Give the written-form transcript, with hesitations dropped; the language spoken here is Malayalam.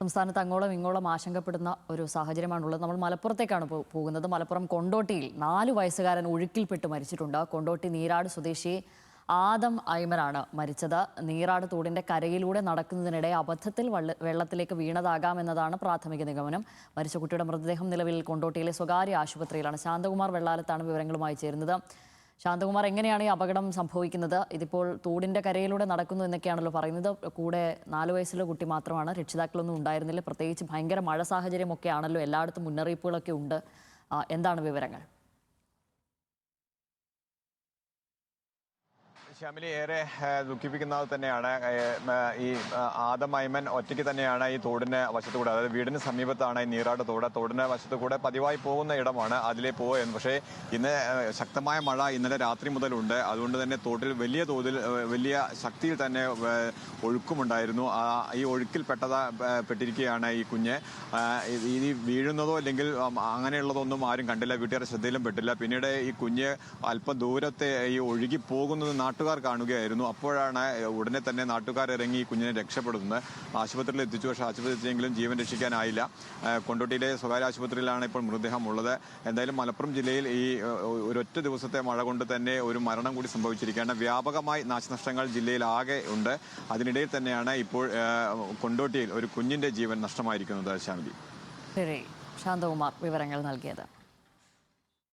സംസ്ഥാനത്ത് അങ്ങോളം ഇങ്ങോളം ആശങ്കപ്പെടുന്ന ഒരു സാഹചര്യമാണുള്ളത്. നമ്മൾ മലപ്പുറത്തേക്കാണ് പോകുന്നത്. മലപ്പുറം കൊണ്ടോട്ടിയിൽ 4 വയസ്സുകാരൻ ഒഴുക്കിൽപ്പെട്ട് മരിച്ചിട്ടുണ്ട്. കൊണ്ടോട്ടി നീരാട് സ്വദേശി ആദം ഐമനാണ് മരിച്ചത്. നീരാട് തോടിന്റെ കരയിലൂടെ നടക്കുന്നതിനിടെ അബദ്ധത്തിൽ വെള്ളത്തിലേക്ക് വീണതാകാമെന്നതാണ് പ്രാഥമിക നിഗമനം. മരിച്ച കുട്ടിയുടെ മൃതദേഹം നിലവിൽ കൊണ്ടോട്ടിയിലെ സ്വകാര്യ ആശുപത്രിയിലാണ്. ശാന്തകുമാർ വെള്ളാലത്താണ് വിവരങ്ങളുമായി ചേരുന്നത്. ശാന്തകുമാർ, എങ്ങനെയാണ് ഈ അപകടം സംഭവിക്കുന്നത്? ഇതിപ്പോൾ തോടിന്റെ കരയിലൂടെ നടക്കുന്നു എന്നൊക്കെയാണല്ലോ പറയുന്നത്. കൂടെ 4 വയസ്സുള്ള കുട്ടി മാത്രമാണ്, രക്ഷിതാക്കളൊന്നും ഉണ്ടായിരുന്നില്ല. പ്രത്യേകിച്ച് ഭയങ്കര മഴ സാഹചര്യമൊക്കെ ആണല്ലോ, എല്ലായിടത്തും മുന്നറിയിപ്പുകളൊക്കെ ഉണ്ട്. എന്താണ് വിവരങ്ങൾ? ശ്യാമിലി, ഏറെ ദുഃഖിപ്പിക്കുന്നത് തന്നെയാണ്. ഈ ആദം ഐമൻ ഒറ്റയ്ക്ക് തന്നെയാണ് ഈ തോടിന് വശത്തുകൂടെ, അതായത് വീടിന് സമീപത്താണ് ഈ നീരാട് തോട്. തോടിന് വശത്തുകൂടെ പതിവായി പോകുന്ന ഇടമാണ്, അതിലേ പോയെന്ന്. പക്ഷേ ഇന്ന് ശക്തമായ മഴ ഇന്നലെ രാത്രി മുതലുണ്ട്. അതുകൊണ്ട് തന്നെ തോട്ടിൽ വലിയ തോതിൽ വലിയ ശക്തിയിൽ തന്നെ ഒഴുക്കുമുണ്ടായിരുന്നു. ഈ ഒഴുക്കിൽ പെട്ടിരിക്കുകയാണ് ഈ കുഞ്ഞ്. ഈ വീഴുന്നതോ അല്ലെങ്കിൽ അങ്ങനെയുള്ളതൊന്നും ആരും കണ്ടില്ല, വീട്ടുകാരുടെ ശ്രദ്ധയിലും പെട്ടില്ല. പിന്നീട് ഈ കുഞ്ഞ് അല്പം ദൂരത്തെ ഈ ഒഴുകി പോകുന്നത് നാട്ടുകാർ കാണുകയായിരുന്നു. അപ്പോഴാണ് ഉടനെ തന്നെ നാട്ടുകാർ ഇറങ്ങി ഈ കുഞ്ഞിനെ രക്ഷപ്പെടുന്നത്. ആശുപത്രിയിൽ എത്തിച്ചു, പക്ഷേ ആശുപത്രി എത്തിയെങ്കിലും ജീവൻ രക്ഷിക്കാനായില്ല. കൊണ്ടോട്ടിയിലെ സ്വകാര്യ ആശുപത്രിയിലാണ് ഇപ്പോൾ മൃതദേഹം ഉള്ളത്. എന്തായാലും മലപ്പുറം ജില്ലയിൽ ഈ ഒരൊറ്റ ദിവസത്തെ മഴ കൊണ്ട് തന്നെ ഒരു മരണം കൂടി സംഭവിച്ചിരിക്കുകയാണ്. വ്യാപകമായി നാശനഷ്ടങ്ങൾ ജില്ലയിൽ ആകെ ഉണ്ട്. അതിനിടയിൽ തന്നെയാണ് ഇപ്പോൾ കൊണ്ടോട്ടിയിൽ ഒരു കുഞ്ഞിന്റെ ജീവൻ നഷ്ടമായിരിക്കുന്നത്. ശാന്തി, ശരി, ശാന്തകുമാർ വിവരങ്ങൾ നൽകിയത്.